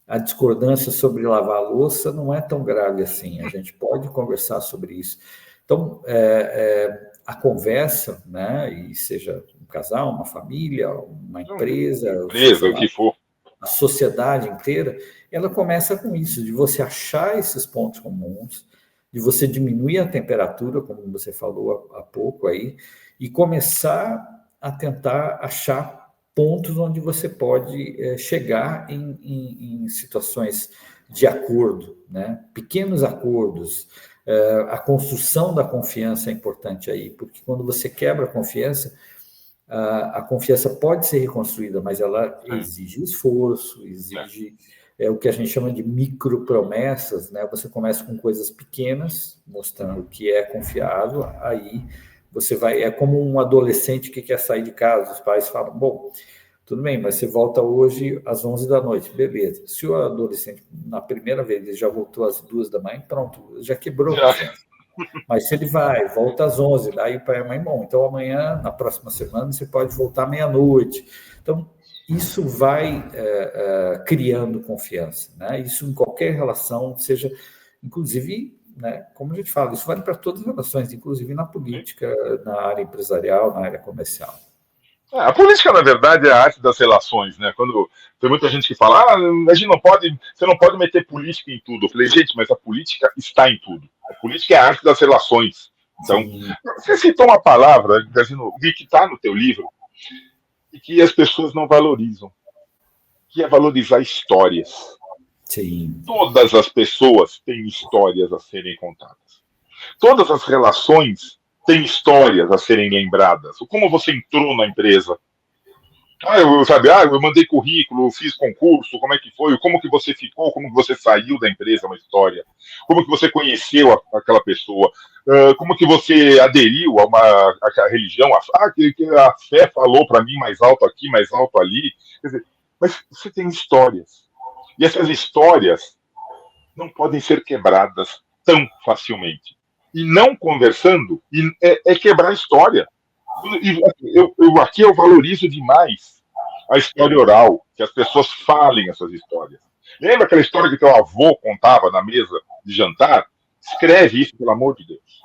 a discordância sobre lavar a louça não é tão grave assim. A gente pode conversar sobre isso. Então, a conversa, né, e seja um casal, uma família, uma empresa, o que for, a sociedade inteira, ela começa com isso, de você achar esses pontos comuns, de você diminuir a temperatura, como você falou há pouco aí, e começar a tentar achar pontos onde você pode chegar em situações de acordo, né? Pequenos acordos. A construção da confiança é importante aí, porque quando você quebra a confiança pode ser reconstruída, mas ela exige esforço, exige o que a gente chama de micropromessas, né? Você começa com coisas pequenas, mostrando que é confiável, aí você vai... É como um adolescente que quer sair de casa, os pais falam, bom, tudo bem, mas você volta hoje às 11 da noite, beleza. Se o adolescente, na primeira vez, ele já voltou às 2 da manhã, pronto, já quebrou a confiança. Mas se ele volta às 11, daí o pai e a mãe, bom, então amanhã, na próxima semana, você pode voltar à meia-noite. Então, isso vai criando confiança, né? Isso em qualquer relação, seja, inclusive, né, como a gente fala, isso vale para todas as relações, inclusive na política, na área empresarial, na área comercial. A política, na verdade, é a arte das relações, né? Quando tem muita gente que fala, a gente não pode, você não pode meter política em tudo. Eu falei, gente, mas a política está em tudo. A política é a arte das relações. Então, sim, você citou uma palavra, que está no teu livro, e que as pessoas não valorizam, que é valorizar histórias. Sim. Todas as pessoas têm histórias a serem contadas. Todas as relações têm histórias a serem lembradas. Como você entrou na empresa? Eu mandei currículo, fiz concurso, como é que foi? Como que você ficou? Como que você saiu da empresa? Uma história. Como que você conheceu aquela pessoa? Como que você aderiu a religião? Que a fé falou para mim mais alto aqui, mais alto ali. Quer dizer, mas você tem histórias. E essas histórias não podem ser quebradas tão facilmente. E não conversando é quebrar a história. Aqui eu valorizo demais a história oral, que as pessoas falem essas histórias. Lembra aquela história que teu avô contava na mesa de jantar? Escreve isso, pelo amor de Deus.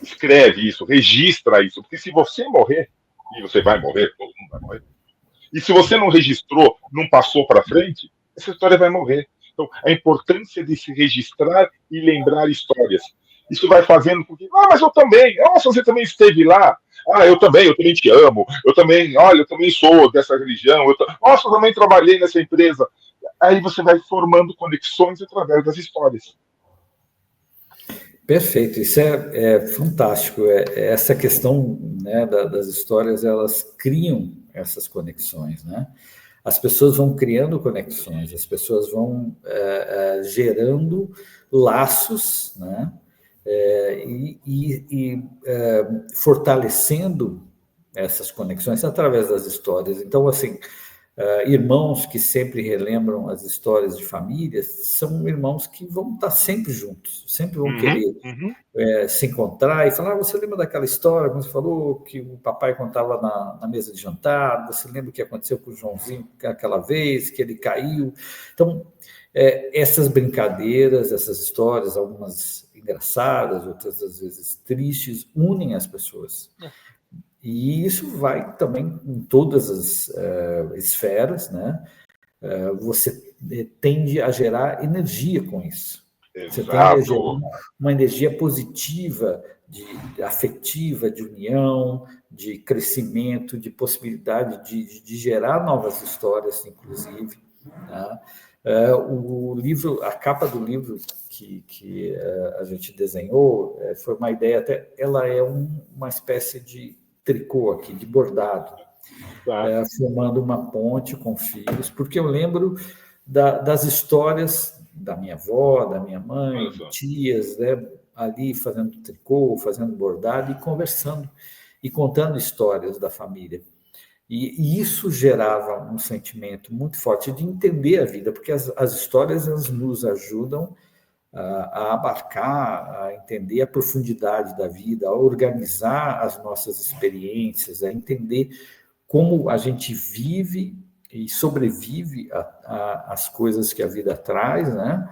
Escreve isso, registra isso, porque se você morrer, e você vai morrer, todo mundo vai morrer, e se você não registrou, não passou para frente, essa história vai morrer. Então, a importância de se registrar e lembrar histórias. Isso vai fazendo com que, mas eu também, nossa, você também esteve lá, eu também te amo, eu também sou dessa religião, nossa, eu também trabalhei nessa empresa. Aí você vai formando conexões através das histórias. Perfeito, isso é fantástico. Essa questão, né, das histórias, elas criam essas conexões, né? As pessoas vão criando conexões, as pessoas vão gerando laços, né? E fortalecendo essas conexões através das histórias. Então, assim, irmãos que sempre relembram as histórias de famílias são irmãos que vão estar sempre juntos, sempre vão querer se encontrar e falar, você lembra daquela história, como você falou, que o papai contava na mesa de jantar, você lembra o que aconteceu com o Joãozinho aquela vez, que ele caiu. Então, essas brincadeiras, essas histórias, algumas engraçadas, outras às vezes tristes, unem as pessoas. E isso vai também em todas as esferas, né? Você tende a gerar energia com isso. Exato. Você tende a gerar uma energia positiva, afetiva, de união, de crescimento, de possibilidade de gerar novas histórias, inclusive. Né? O livro, a capa do livro que a gente desenhou foi uma ideia até, ela é uma espécie de tricô aqui, de bordado, formando uma ponte com fios, porque eu lembro das histórias da minha avó, da minha mãe, tias, né, ali fazendo tricô, fazendo bordado e conversando e contando histórias da família. E isso gerava um sentimento muito forte de entender a vida, porque as histórias elas nos ajudam a abarcar, a entender a profundidade da vida, a organizar as nossas experiências, a entender como a gente vive e sobrevive às coisas que a vida traz, né?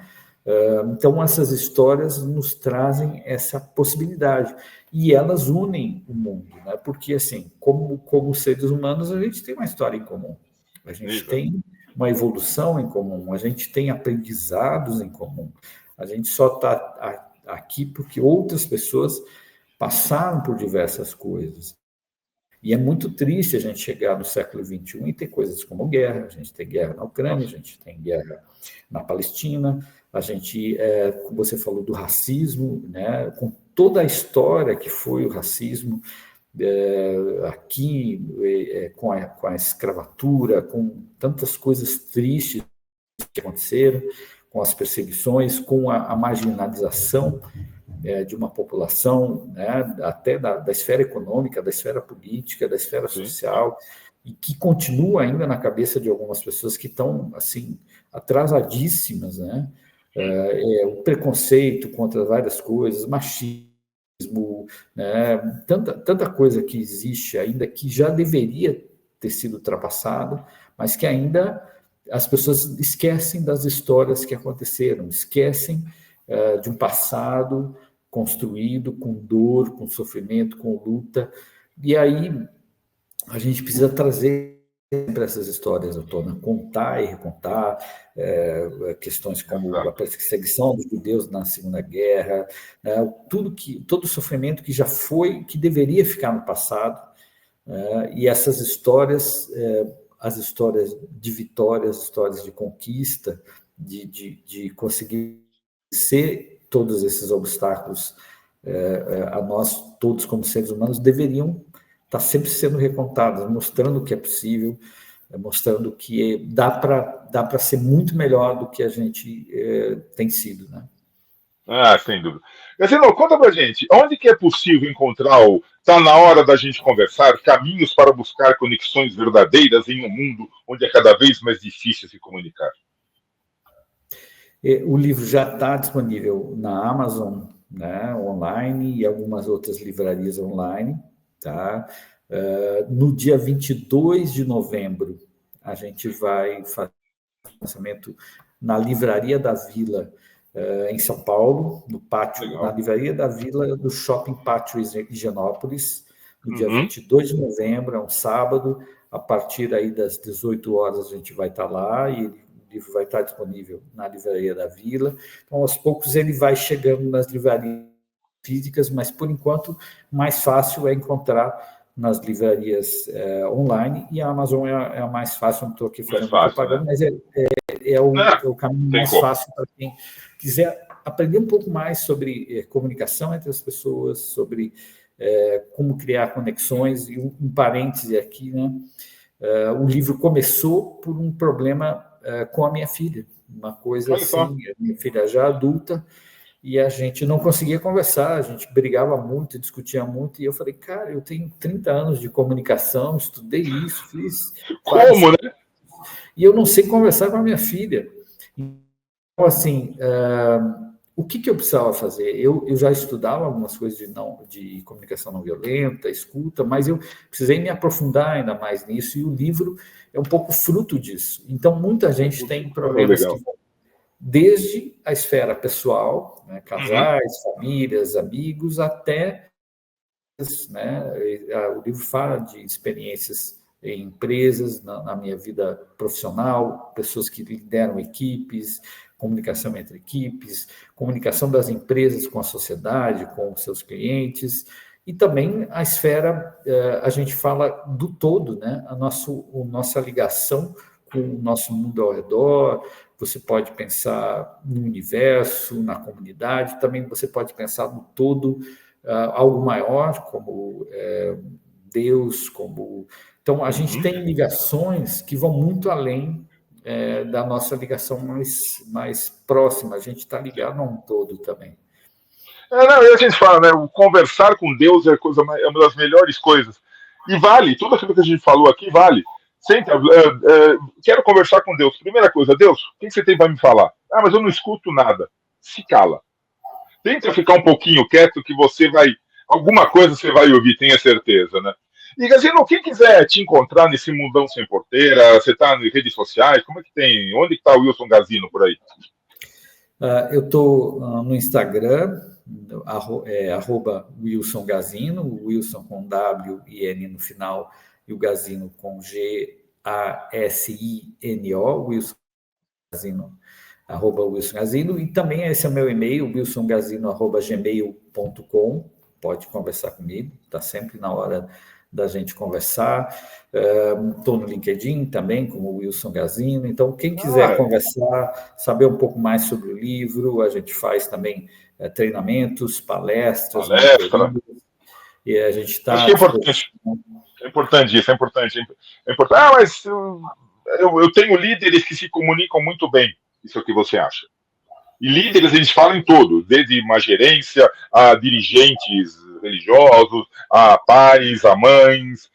Então, essas histórias nos trazem essa possibilidade. E elas unem o mundo, né? Porque, assim, como seres humanos, a gente tem uma história em comum. A gente tem uma evolução em comum, a gente tem aprendizados em comum. A gente só está aqui porque outras pessoas passaram por diversas coisas. E é muito triste a gente chegar no século XXI e ter coisas como guerra. A gente tem guerra na Ucrânia, a gente tem guerra na Palestina, a gente, como você falou, do racismo, né, com toda a história que foi o racismo aqui, com a escravatura, com tantas coisas tristes que aconteceram, com as perseguições, com a marginalização de uma população, né, até da esfera econômica, da esfera política, da esfera social, e que continua ainda na cabeça de algumas pessoas que estão assim atrasadíssimas, né? O preconceito contra várias coisas, machismo, né? Tanta coisa que existe ainda que já deveria ter sido ultrapassada, mas que ainda as pessoas esquecem das histórias que aconteceram, esquecem de um passado construído com dor, com sofrimento, com luta. E aí a gente precisa trazer sempre essas histórias à tona, contar e recontar questões como a perseguição dos judeus na Segunda Guerra, todo o sofrimento que já foi, que deveria ficar no passado, e essas histórias, as histórias de vitória, as histórias de conquista, de conseguir ser todos esses obstáculos a nós todos como seres humanos deveriam estar sempre sendo recontados, mostrando que é possível, mostrando que dá para ser muito melhor do que a gente tem sido, né? Sem dúvida. Graciano, conta pra gente, onde que é possível encontrar está na hora da gente conversar, caminhos para buscar conexões verdadeiras em um mundo onde é cada vez mais difícil se comunicar? O livro já está disponível na Amazon, né, online, e algumas outras livrarias online, tá? No dia 22 de novembro, a gente vai fazer o lançamento na Livraria da Vila, em São Paulo, no pátio, na Livraria da Vila do Shopping Pátio Higienópolis, no dia 22 de novembro, é um sábado, a partir aí das 18 horas a gente vai estar lá, e o livro vai estar disponível na Livraria da Vila. Então, aos poucos, ele vai chegando nas livrarias físicas, mas, por enquanto, mais fácil é encontrar nas livrarias online, e a Amazon é a mais fácil, não estou aqui falando propaganda, né? Mas é o caminho mais fácil para quem quiser aprender um pouco mais sobre comunicação entre as pessoas, sobre como criar conexões. E um parêntese aqui, né? O livro começou por um problema com a minha filha, uma coisa assim, minha filha já adulta, e a gente não conseguia conversar, a gente brigava muito, discutia muito, e eu falei, cara, eu tenho 30 anos de comunicação, estudei isso, fiz... Como, né? E eu não sei conversar com a minha filha. Então, assim, o que eu precisava fazer? Eu já estudava algumas coisas de comunicação não violenta, escuta, mas eu precisei me aprofundar ainda mais nisso, e o livro é um pouco fruto disso. Então, muita gente tem problemas que vão desde a esfera pessoal, né, casais, famílias, amigos, até... né, o livro fala de experiências em empresas, na minha vida profissional, pessoas que lideram equipes, comunicação entre equipes, comunicação das empresas com a sociedade, com os seus clientes, e também a esfera, a gente fala do todo, né? A nossa ligação com o nosso mundo ao redor. Você pode pensar no universo, na comunidade, também você pode pensar no todo, algo maior, como Deus, como... Então, a gente tem ligações que vão muito além da nossa ligação mais próxima. A gente está ligado a um todo também. E a gente fala, né? O conversar com Deus é uma das melhores coisas. E vale, tudo aquilo que a gente falou aqui vale. Senta, quero conversar com Deus. Primeira coisa, Deus, o que você tem para me falar? Ah, mas eu não escuto nada. Se cala. Tenta ficar um pouquinho quieto que você vai... Alguma coisa você vai ouvir, tenha certeza, né? E, Gazino, quem quiser te encontrar nesse mundão sem porteira, você está em redes sociais, como é que tem? Onde está o Wilson Gazino por aí? Eu estou no Instagram, @Wilson Gazino, o Wilson com W e N no final, e o Gazino com Gasino, Wilson Gazino, @Wilson Gazino, e também esse é o meu e-mail, wilsongazino@gmail.com, pode conversar comigo, está sempre na hora da gente conversar. Estou no LinkedIn também, como Wilson Gazino. Então, quem quiser conversar, saber um pouco mais sobre o livro, a gente faz também treinamentos, palestras. E a gente está... Acho que é importante. É importante isso, é importante. Ah, mas eu tenho líderes que se comunicam muito bem. Isso é o que você acha? E líderes, eles falam em todo, desde uma gerência, a dirigentes religiosos, a pais, a mães,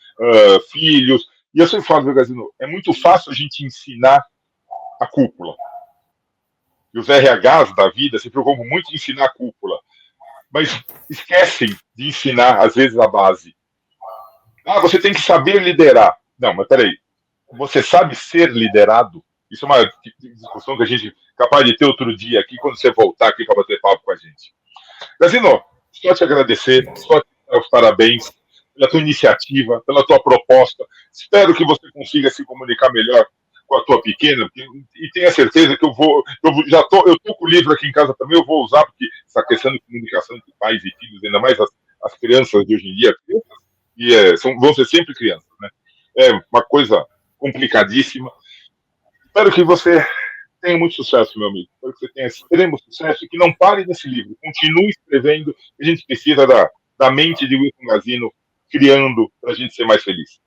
filhos. E eu sempre falo, Gazino, é muito fácil a gente ensinar a cúpula. E os RHs da vida se preocupam muito em ensinar a cúpula, mas esquecem de ensinar, às vezes, a base. Ah, você tem que saber liderar. Não, mas peraí. Você sabe ser liderado? Isso é uma discussão que a gente é capaz de ter outro dia aqui, quando você voltar aqui para bater papo com a gente. Gazino, só te agradecer, só te dar os parabéns pela tua iniciativa, pela tua proposta. Espero que você consiga se comunicar melhor com a tua pequena, e tenha certeza que eu tô com o livro aqui em casa também, eu vou usar, porque essa questão de comunicação entre pais e filhos, ainda mais as crianças de hoje em dia, vão ser sempre crianças, né? É uma coisa complicadíssima. Espero que você tenha muito sucesso, meu amigo. Espero que você tenha extremo sucesso e que não pare nesse livro. Continue escrevendo. A gente precisa da mente de Wilson Gazino criando para a gente ser mais feliz.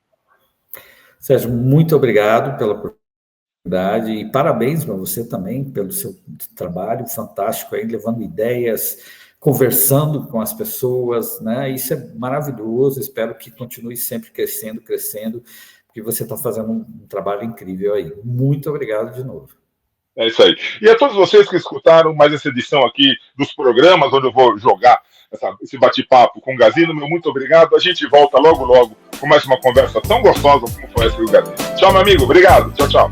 Sérgio, muito obrigado pela oportunidade e parabéns para você também pelo seu trabalho fantástico aí, levando ideias, conversando com as pessoas, né? Isso é maravilhoso. Espero que continue sempre crescendo, porque você está fazendo um trabalho incrível aí. Muito obrigado de novo. É isso aí. E a todos vocês que escutaram mais essa edição aqui dos programas, onde eu vou jogar esse bate-papo com o Gazino, meu muito obrigado. A gente volta logo com mais uma conversa tão gostosa como foi essa com o Gazino. Tchau, meu amigo. Obrigado. Tchau, tchau.